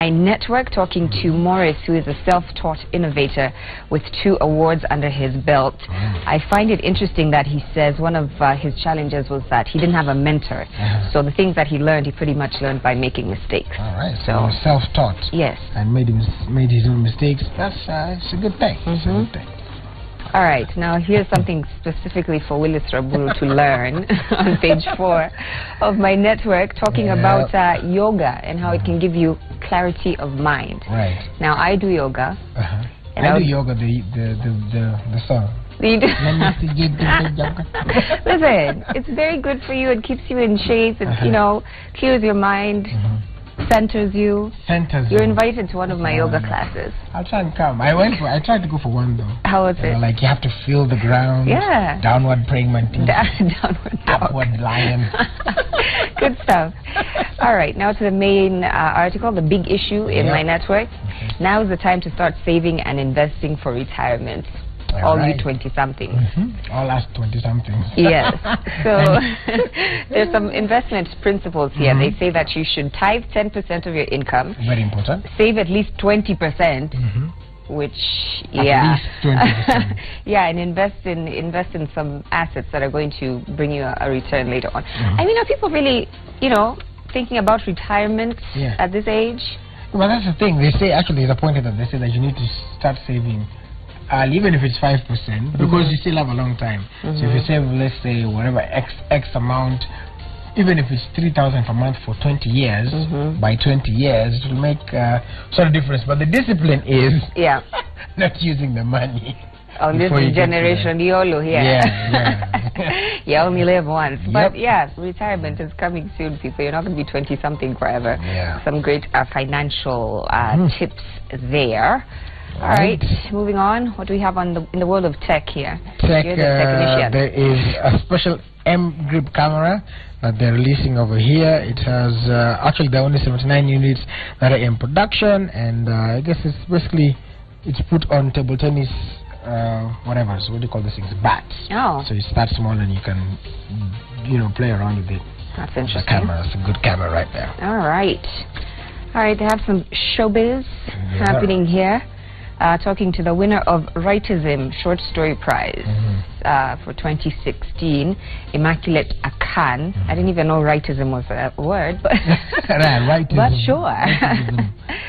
My Network, talking to Morris, who is a self-taught innovator with 2 awards under his belt. I find it interesting that he says one of his challenges was that he didn't have a mentor. So the things that he learned, he pretty much learned by making mistakes. All right, so self-taught. Yes. And made his own mistakes. That's it's a good thing. It's a good thing. All right, now here's something specifically for Willis Raburu to learn on page 4 of My Network, talking about yoga and how it can give you clarity of mind. Right. Now, I do yoga. I do yoga, the song. Listen, it's very good for you. It keeps you in shape. It, you know, clears your mind. Centers you. You're invited to one of my yoga classes. I'll try and come. I tried to go for one though. How was it? Like you have to feel the ground. Yeah. Downward praying mantis. Downward lion. Good stuff. All right, now to the main article, the big issue in My Network. Now is the time to start saving and investing for retirement. All you 20-somethings. All us 20-somethings. Yes. So there's some investment principles here. They say that you should tithe 10% of your income. Very important. Save at least 20%. Which, at least 20%. yeah, and invest in some assets that are going to bring you a return later on. I mean, are people really, you know, thinking about retirement at this age? Well, that's the thing. They say, actually, the point is that they say that you need to start saving. Even if it's 5%, because you still have a long time. So if you save, let's say, whatever X amount, even if it's 3,000 per month for 20 years, by 20 years, it will make sort of difference. But the discipline is not using the money. On this generation, YOLO here. You only live once. But yeah, retirement is coming soon, people. You're not going to be 20-something forever. Some great financial tips there. All right, moving on. What do we have on in the world of tech here? Tech, there is a special M-grip camera that they're releasing over here. It has actually there are only 79 units that are in production, and I guess it's basically put on table tennis, whatever. So what do you call these things? Bats. Oh. So it's that small, and you can, you know, play around with it. That's interesting. The camera, it's a good camera right there. All right. All right, they have some showbiz happening here. Talking to the winner of Writism Short Story Prize for 2016, Immaculate Akan. I didn't even know Writism was a word, but but sure.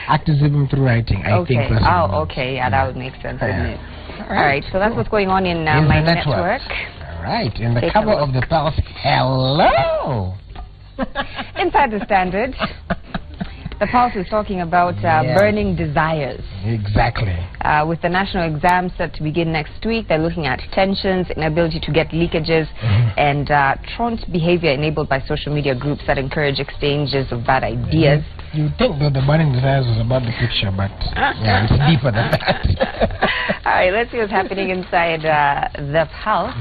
Activism through writing, I think. Okay, yeah, that would make sense, wouldn't it? All right, so that's what's going on in My Network. All right, in the cover of the Pulse, hello! Inside the Standard. The Pulse is talking about burning desires. Exactly. With the national exams set to begin next week, they're looking at tensions, inability to get leakages, and truant behavior enabled by social media groups that encourage exchanges of bad ideas. You think that the burning desires was about the picture, but yeah, it's deeper than that. All right, let's see what's happening inside the Pulse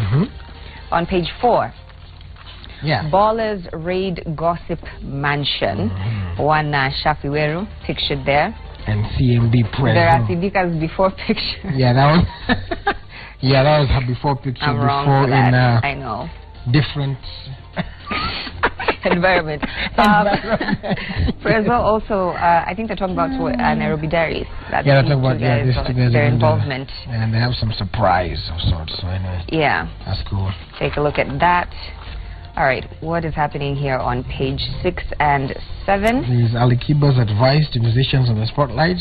on page 4. Ballers raid gossip mansion. One Shafiweru pictured there. And CMB president. There are Sidika's before picture. Yeah, that was. Yeah, that was her before picture. I'm wrong before for that. In I know. Different environment. Prezo also, I think they're talking about Nairobi Diaries. They're talking about their involvement. And they have some surprise of sorts. So anyway. Yeah. That's cool. Take a look at that. All right, what is happening here on page 6 and 7? There's Ali Kiba's advice to musicians on the spotlight.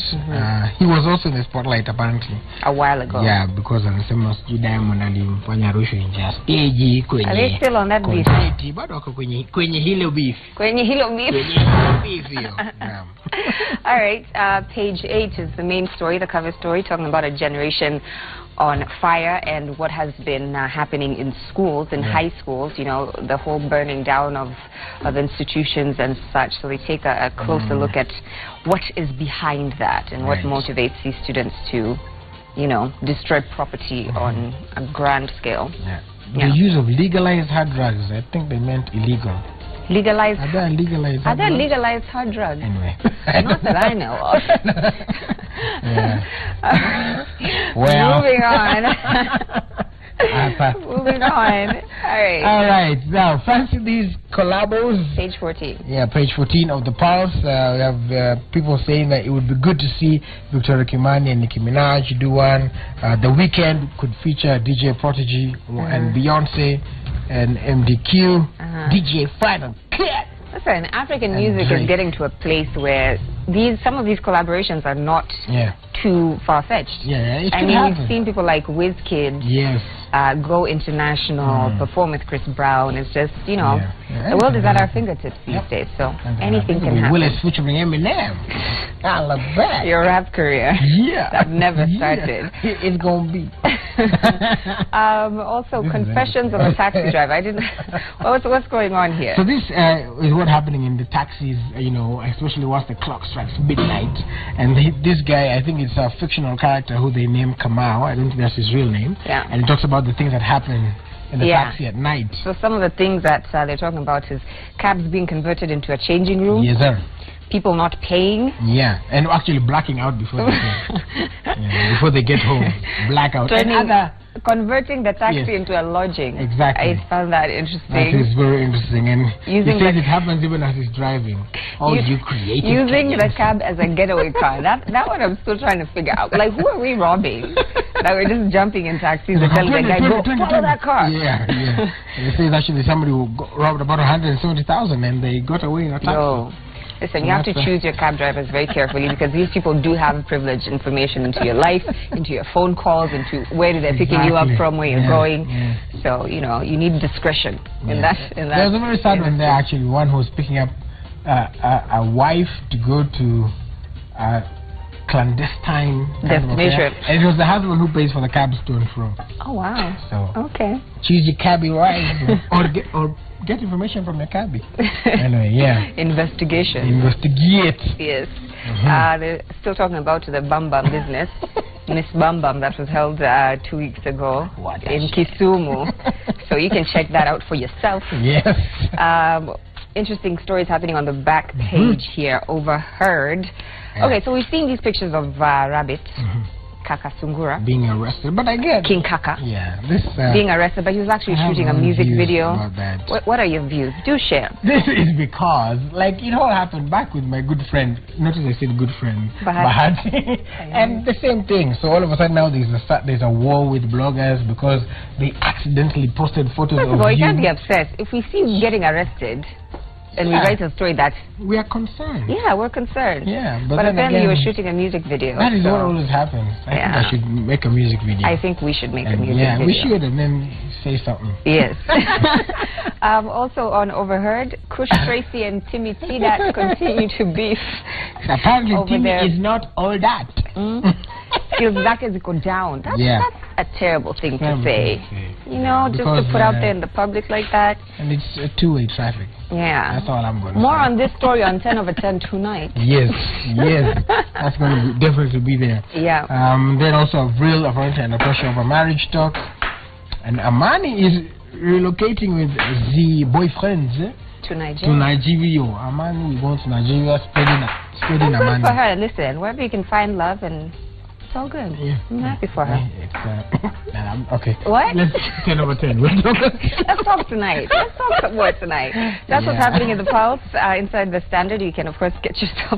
He was also in the spotlight apparently. A while ago. Yeah, because of the Diamond alimfanya Rushwa nje stage kwenye. Are they still on that beef? Bado wako kwenye hilo beef. Kwenye hilo beef. Kwenye hilo beef. All right, page 8 is the main story, the cover story, talking about a generation on fire and what has been happening in schools, in high schools, you know, the whole burning down of institutions and such. So they take a closer look at what is behind that and what motivates these students to, you know, destroy property on a grand scale. The use of legalized hard drugs, I think they meant illegal. Legalized? Are there legalized hard drugs? Are there legalized hard drugs? Anyway. Not that I know of. Well. Moving on. Moving on. All right. All right. Now, fancy these collabos. Page 14. Yeah, page 14 of the Pulse. We have people saying that it would be good to see Victoria Kimani and Nicki Minaj do one. The Weeknd could feature DJ Prodigy and Beyonce and MDQ. DJ Final Cut. Listen, African music is getting to a place where some of these collaborations are not too far-fetched. Yeah, I mean, we've seen people like Wizkid go international, perform with Chris Brown. It's just, you know, the world is at our fingertips these days, so anything can happen. Willis featuring Eminem. I love that. Your rap career. Yeah. That never started. It's going to be. Also, confessions of a taxi driver. I didn't... What's going on here? So this is what's happening in the taxis, you know, especially once the clock strikes midnight. And this guy, I think it's a fictional character who they named Kamau. I don't think that's his real name. Yeah. And he talks about the things that happen in the taxi at night. So some of the things that they're talking about is cabs being converted into a changing room. Yes, sir. People not paying. Yeah, and actually blacking out before they before they get home. Blackout. Converting the taxi into a lodging. Exactly. I found that interesting. That is very interesting. And he says it happens even as he's driving. Oh, you creative. Using the cab as a getaway car. That one I'm still trying to figure out. Like, who are we robbing? That we're just jumping in taxis and telling the guy, go follow that car. Yeah. And it says actually somebody who robbed about 170,000 and they got away in a taxi. No. Listen, you have to choose your cab drivers very carefully because these people do have privileged information into your life, into your phone calls, into where they're picking you up from, where you're going. So, you know, you need discretion in that. There's a very sad one there, actually. One who's picking up a wife to go to a clandestine destination. And it was the husband who pays for the cabs to and fro. Oh, wow. So, okay. Choose your cabbie right or get information from your cabbie. Anyway, Investigation. Investigate. Yes. They're still talking about the Bam Bam business. Miss Bam Bam that was held 2 weeks ago in Kisumu. So you can check that out for yourself. Yes. Interesting stories happening on the back page here. Overheard. Okay, so we've seen these pictures of Rabbit. Kaka Sungura being arrested, but I get King Kaka this being arrested, but he was actually shooting a music video. What are your views? Do share. This is because, like, it all happened back with my good friend. Notice I said good friend, Bahati. And the same thing. So all of a sudden now there's a war with bloggers because they accidentally posted photos of you. You can't be obsessed. If we see you getting arrested and we write a story that we are concerned. Yeah, we're concerned. Yeah, but apparently you were shooting a music video. That is what always happens. I think I should make a music video. I think we should make a music video. Yeah, we should, and then say something. Yes. Also on Overheard, Kush Tracy and Timmy T that continue to beef. Apparently Timmy is not all that. Skills back as it go down. That's a terrible thing to say. You know, just to put out there in the public like that. And it's a two-way traffic. Yeah. That's all I'm going to say. More on this story on 10 over 10 tonight. Yes. That's going to definitely be there. Yeah. Then also Vril apparently under pressure over marriage talk. And Amani is relocating with the boyfriends to Nigeria. To Nigeria. Amani going to Nigeria, spreading Amani. Good for her. Listen, wherever you can find love, and it's all good. Yeah. I'm happy for her. Okay. What? Let's 10 over 10. Let's talk tonight. Let's talk some more tonight. That's what's happening in the Pulse inside the Standard. You can, of course, get yourself